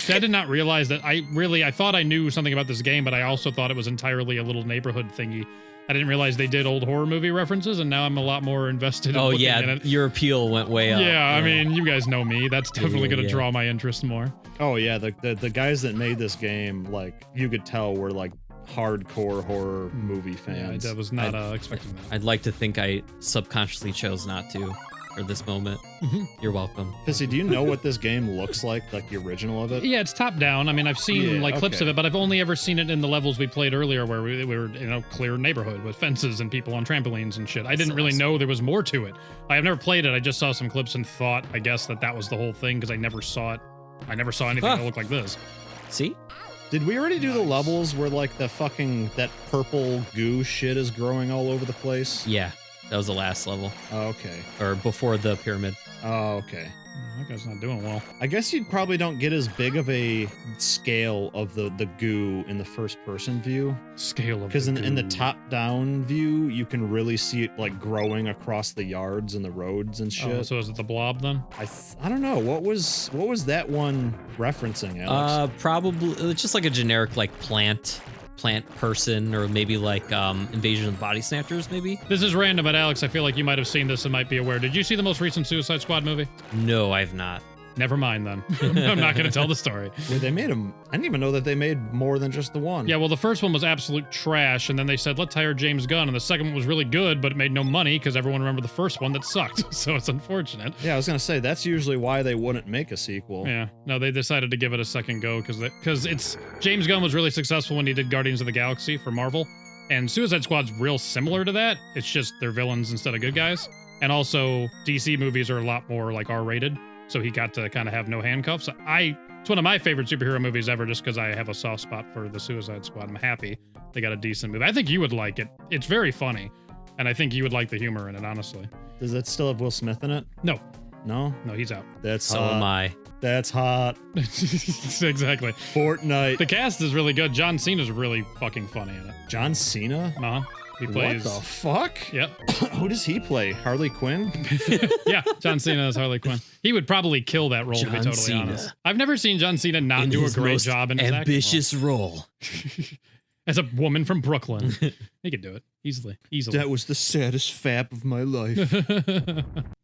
I did not realize that. I thought I knew something about this game, but I also thought it was entirely a little neighborhood thingy. I didn't realize they did old horror movie references, and now I'm a lot more invested in looking at it. Your appeal went way up. Yeah, I mean, you guys know me. That's definitely going to draw my interest more. Oh yeah, the guys that made this game, like, you could tell were like hardcore horror movie fans. Yeah, I was not expecting that. I'd like to think I subconsciously chose not to for this moment. You're welcome. Pissy, do you know what this game looks like the original of it? Yeah, it's top down. I mean, I've seen clips of it, but I've only ever seen it in the levels we played earlier where we were in a clear neighborhood with fences and people on trampolines and shit. I didn't really know there was more to it. I have never played it. I just saw some clips and thought, I guess, that was the whole thing because I never saw it. I never saw anything that looked like this. See? Did we already do the levels where like that purple goo shit is growing all over the place? Yeah. That was the last level. Oh, okay. Or before the pyramid. Oh, okay. That guy's not doing well. I guess you probably don't get as big of a scale of the goo in the first person view. Scale of because in the top down view, you can really see it like growing across the yards and the roads and shit. Oh, so is it the blob then? I don't know. What was that one referencing, Alex? Probably it's just like a generic like plant person, or maybe like Invasion of the Body Snatchers, maybe. This is random, but Alex, I feel like you might have seen this and might be aware. Did you see the most recent Suicide Squad movie? No, I've not. Never mind then. I'm not going to tell the story. Well, they made them. I didn't even know that they made more than just the one. Yeah, well, the first one was absolute trash, and then they said, let's hire James Gunn, and the second one was really good, but it made no money because everyone remembered the first one that sucked, so it's unfortunate. Yeah, I was going to say, that's usually why they wouldn't make a sequel. Yeah, no, they decided to give it a second go because it's James Gunn was really successful when he did Guardians of the Galaxy for Marvel, and Suicide Squad's real similar to that. It's just they're villains instead of good guys, and also DC movies are a lot more like R-rated. So he got to kind of have no handcuffs. It's one of my favorite superhero movies ever just because I have a soft spot for the Suicide Squad. I'm happy they got a decent movie. I think you would like it. It's very funny, and I think you would like the humor in it, honestly. Does it still have Will Smith in it? No. No? No, he's out. That's so hot. am I. That's hot. Exactly. Fortnite. The cast is really good. John Cena's really fucking funny in it. John Cena? Uh-huh. He plays... What the fuck? Yep. Who does he play? Harley Quinn? Yeah, John Cena is Harley Quinn. He would probably kill that role, to be totally honest. I've never seen John Cena not do a great job in his ambitious role. As a woman from Brooklyn. He could do it. Easily. That was the saddest fap of my life.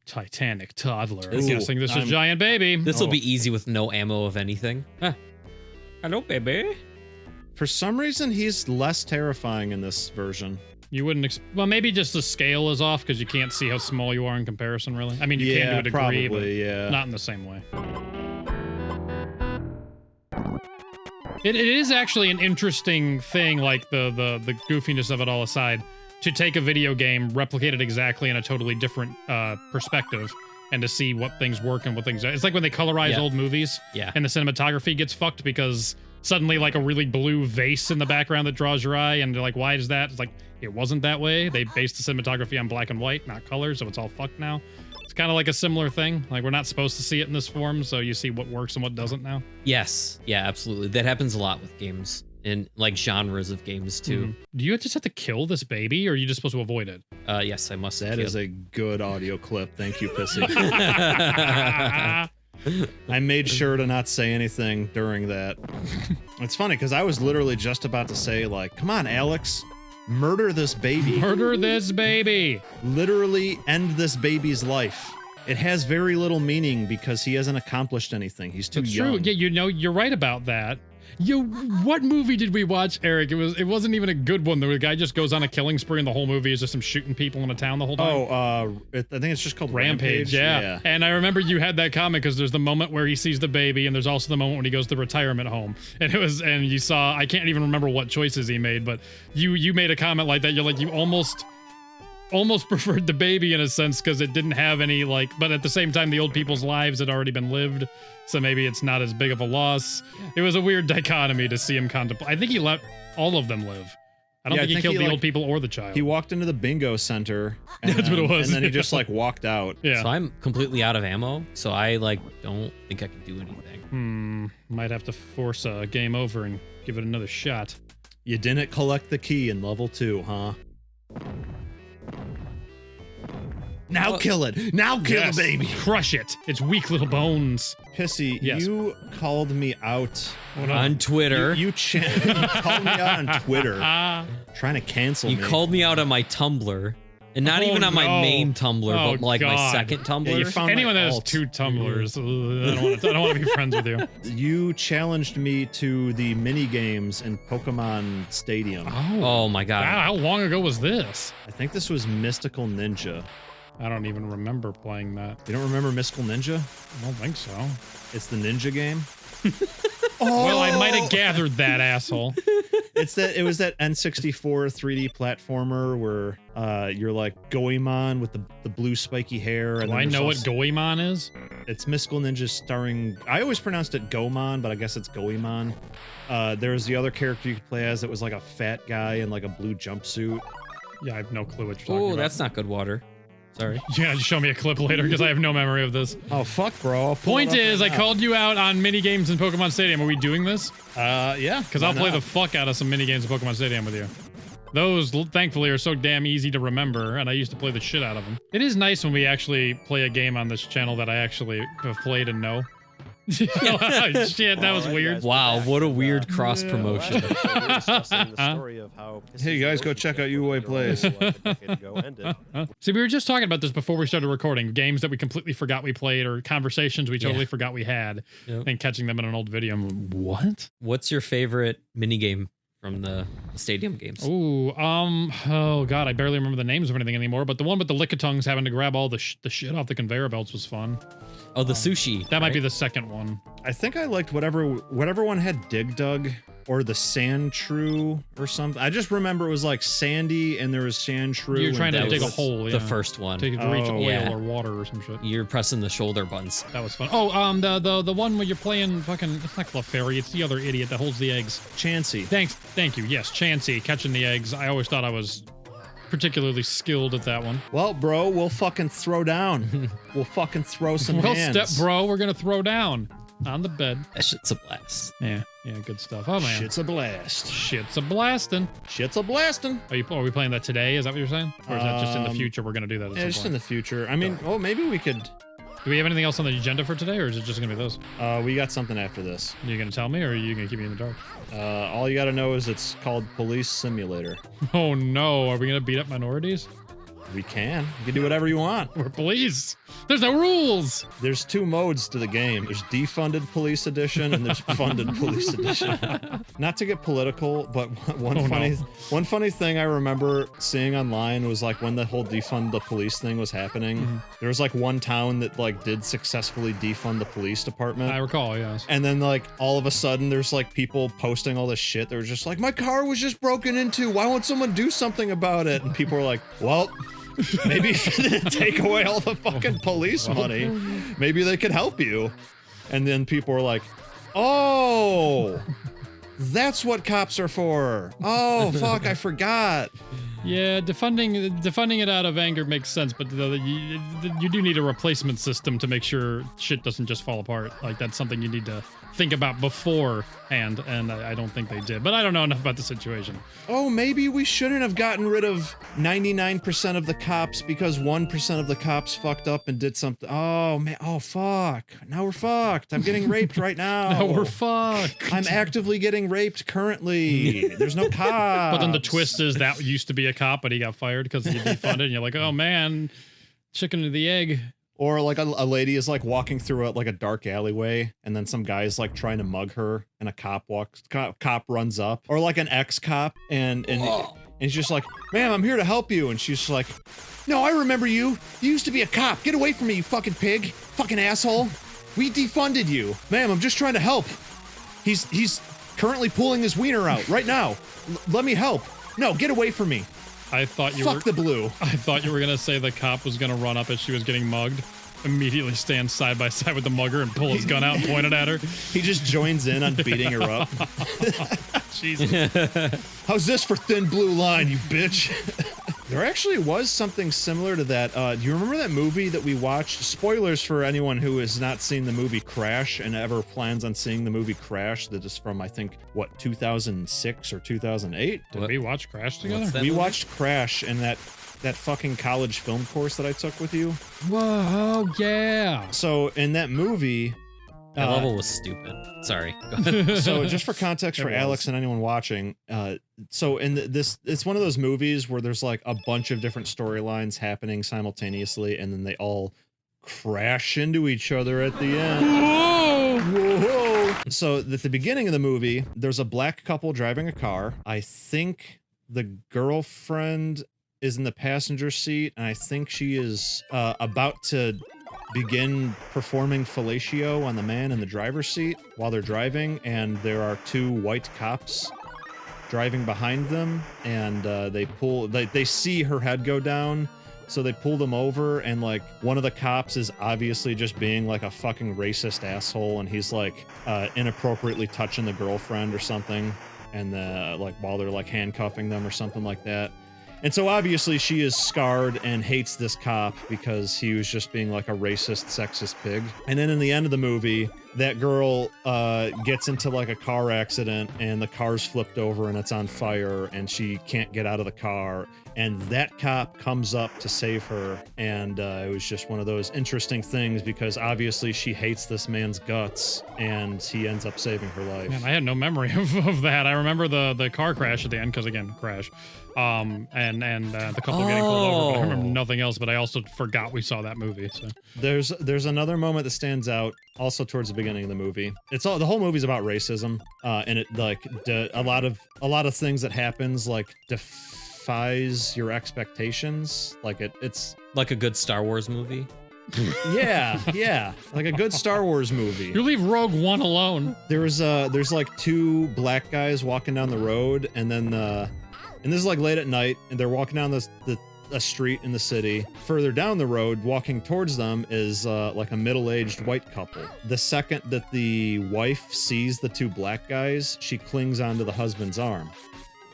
Titanic toddler. Ooh, I'm guessing this is Giant Baby. This will be easy with no ammo of anything. Hello, baby. For some reason, he's less terrifying in this version. You wouldn't... well, maybe just the scale is off because you can't see how small you are in comparison, really. I mean, you can to a degree, probably, but not in the same way. It is actually an interesting thing, like the goofiness of it all aside, to take a video game, replicate it exactly in a totally different perspective, and to see what things work and what things... It's like when they colorize old movies, and the cinematography gets fucked because suddenly like a really blue vase in the background that draws your eye, and they're like, why is that? It's like, it wasn't that way. They based the cinematography on black and white, not color, so it's all fucked now. It's kind of like a similar thing. Like, we're not supposed to see it in this form, so you see what works and what doesn't now. Yes. Yeah, absolutely. That happens a lot with games, and like genres of games too. Do you just have to kill this baby, or are you just supposed to avoid it? Yes, I must. That is a good audio clip. Thank you, Pissy. I made sure to not say anything during that. It's funny because I was literally just about to say, like, come on, Alex, murder this baby. Murder this baby. Literally end this baby's life. It has very little meaning because he hasn't accomplished anything. He's too young. True. Yeah, you know, you're right about that. What movie did we watch, Eric? It wasn't even a good one. The guy just goes on a killing spree, and the whole movie is just him shooting people in a town the whole time. I think it's just called Rampage. Yeah. And I remember you had that comment because there's the moment where he sees the baby, and there's also the moment when he goes to the retirement home. And you saw, I can't even remember what choices he made, but you made a comment like that. You're like, you almost preferred the baby in a sense because it didn't have any but at the same time the old people's lives had already been lived, so maybe it's not as big of a loss. It was a weird dichotomy to see him contemplate. I think he let all of them live. I don't think he killed the old people or the child. He walked into the bingo center. That's what it was. And then he just walked out. Yeah. So I'm completely out of ammo, so I don't think I can do anything. Might have to force a game over and give it another shot. You didn't collect the key in level 2, huh? Now kill it. Now kill Yes. the baby. Crush it. Its weak little bones. Pissy, Yes. you called me out On Twitter. You called me out on Twitter, trying to cancel You me. called me out on my Tumblr. And not Oh, even on my no. main Tumblr, Oh, but like my God. second Tumblr. Yeah, you found Anyone my that has alt. 2 Tumblrs, I don't want to be friends with you. You challenged me to the mini games in Pokemon Stadium. Oh my god. Wow, how long ago was this? I think this was Mystical Ninja. I don't even remember playing that. You don't remember Mystical Ninja? I don't think so. It's the ninja game. Well, I might have gathered that, asshole. It was that N64 3D platformer where you're like Goemon with the blue spiky hair. And Do then I there's know what also- Goemon is? It's Mystical Ninja starring. I always pronounced it Gomon, but I guess it's Goemon. There was the other character you could play as that was like a fat guy in like a blue jumpsuit. Yeah, I have no clue what you're talking Oh, about. that's not good water. Sorry. You're gonna show me a clip later because I have no memory of this. Oh fuck, bro! Point is, I called you out on mini games in Pokemon Stadium. Are we doing this? Yeah, Because I'll play the fuck out of some mini games in Pokemon Stadium with you. Those, thankfully, are so damn easy to remember, and I used to play the shit out of them. It is nice when we actually play a game on this channel that I actually have played and know. Shit, that was weird. Wow, what a weird cross promotion. Hey, you guys, go check out Uwe Plays. See, we were just talking about this before we started recording. Games that we completely forgot we played or conversations we totally forgot we had and catching them in an old video. What? What's your favorite minigame from the stadium games? Ooh, oh god, I barely remember the names of anything anymore, but the one with the Lickitungs having to grab all the shit off the conveyor belts was fun. Oh, the sushi. That might be the second one. I think I liked whatever one had Dig Dug or the Sand Shrew or something. I just remember it was like sandy and there was Sand Shrew. You're trying to and dig a was- hole, The first one. to reach oil yeah. or water or some shit. You're pressing the shoulder buttons. That was fun. Oh, the one where you're playing fucking, it's not Clefairy, it's the other idiot that holds the eggs. Chansey. Thank you. Yes, Chansey catching the eggs. I always thought I was particularly skilled at that one. Well, bro, we'll fucking throw down. We'll fucking throw some Well, hands. step bro, we're gonna throw down on the bed. That shit's a blast. Yeah, good stuff. Oh man, Shit's a blast. shit's a blasting. Shit's a blasting. Are we playing that today? Is that what you're saying? Or is that just in the future we're gonna do that at Yeah, some just point? in the future. I mean, oh, maybe we could. Do we have anything else on the agenda for today, or is it just gonna be those? We got something after this. Are you gonna tell me, or are you gonna keep me in the dark? All you gotta know is it's called Police Simulator. Oh no, are we gonna beat up minorities? We can. You can do whatever you want. We're police. There's no rules. There's 2 modes to the game. There's defunded police edition and there's funded police edition. Not to get political, but one funny thing I remember seeing online was like when the whole defund the police thing was happening. There was like one town that like did successfully defund the police department. I recall, yes. And then like all of a sudden there's like people posting all this shit. They were just like, my car was just broken into. Why won't someone do something about it? And people were like, well, maybe if you didn't take away all the fucking police money, maybe they could help you. And then people were like, oh, that's what cops are for. Oh, fuck, I forgot. Yeah, defunding it out of anger makes sense, but you do need a replacement system to make sure shit doesn't just fall apart. Like, that's something you need to think about beforehand, and I don't think they did. But I don't know enough about the situation. Oh, maybe we shouldn't have gotten rid of 99% of the cops because 1% of the cops fucked up and did something. Oh, man. Oh, fuck. Now we're fucked. I'm getting raped right now. Now we're fucked. I'm actively getting raped currently. There's no cops. But then the twist is that used to be a cop, but he got fired because he defunded, and you're like, oh man, chicken to the egg. Or like a lady is like walking through like a dark alleyway, and then some guy is like trying to mug her, and a cop runs up, or like an ex-cop, and he's just like, ma'am, I'm here to help you, and she's like, no, I remember you. You used to be a cop. Get away from me, you fucking pig, fucking asshole. We defunded you, ma'am. I'm just trying to help. He's currently pulling his wiener out right now. Let me help. No, get away from me. I thought you Fuck the blue. I thought you were gonna say the cop was gonna run up as she was getting mugged, immediately stand side by side with the mugger and pull his gun out and point it at her. He just joins in on beating her up. Jesus. How's this for thin blue line, you bitch? There actually was something similar to that. Do you remember that movie that we watched? Spoilers for anyone who has not seen the movie Crash and ever plans on seeing the movie Crash. That is from, I think, what, 2006 or 2008? Did we watch Crash together? What's that We movie? watched Crash, and that that fucking college film course that I took with you. Whoa, yeah. So in that movie, That level was stupid. Sorry. Go ahead. so just for context for Alex and anyone watching, so in this, it's one of those movies where there's like a bunch of different storylines happening simultaneously, and then they all crash into each other at the end. Whoa! Whoa! So at the beginning of the movie, there's a black couple driving a car. I think the girlfriend is in the passenger seat, and I think she is about to begin performing fellatio on the man in the driver's seat while they're driving, and there are two white cops driving behind them, and they see her head go down, so they pull them over, and like one of the cops is obviously just being like a fucking racist asshole, and he's like inappropriately touching the girlfriend or something, and like while they're like handcuffing them or something like that. And so obviously she is scarred and hates this cop because he was just being like a racist, sexist pig. And then in the end of the movie, that girl gets into like a car accident, and the car's flipped over and it's on fire, and she can't get out of the car. And that cop comes up to save her. And it was just one of those interesting things because obviously she hates this man's guts, and he ends up saving her life. Man, I had no memory of that. I remember the car crash at the end, because again, crash. And the couple getting pulled over, but I remember nothing else, but I also forgot we saw that movie. So there's another moment that stands out also towards the beginning of the movie. The whole movie's about racism, and it like a lot of things that happens like defies your expectations. Like it's Like a good Star Wars movie. yeah, like a good Star Wars movie. you leave Rogue One alone. There's like two black guys walking down the road, and then and this is like late at night, and they're walking down a street in the city. Further down the road, walking towards them, is like a middle-aged white couple. The second that the wife sees the two black guys, she clings onto the husband's arm.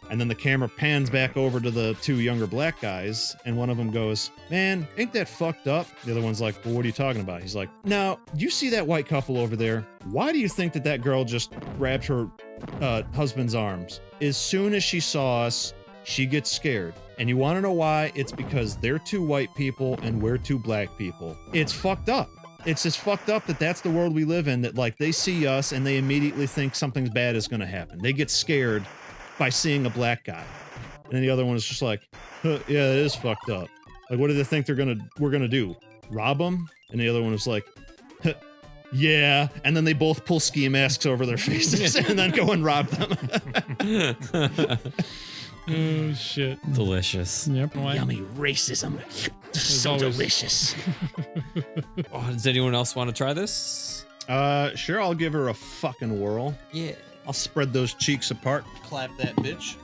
And then the camera pans back over to the two younger black guys, and one of them goes, "Man, ain't that fucked up?" The other one's like, "Well, what are you talking about?" He's like, "Now, you see that white couple over there? Why do you think that girl just grabbed her husband's arms? As soon as she saw us, she gets scared. And you want to know why? It's because they're two white people and we're two black people. It's fucked up. It's just fucked up that that's the world we live in, that like they see us and they immediately think something bad is going to happen. They get scared by seeing a black guy." And then the other one is just like, "Huh, yeah, it is fucked up. Like, what do they think we're gonna do? Rob them?" And the other one was like, "Huh, yeah." And then they both pull ski masks over their faces and then go and rob them. Oh shit. Delicious. Yep. Yummy racism. So always. delicious. Oh, does anyone else want to try this? Sure, I'll give her a fucking whirl. Yeah. I'll spread those cheeks apart. Clap that bitch.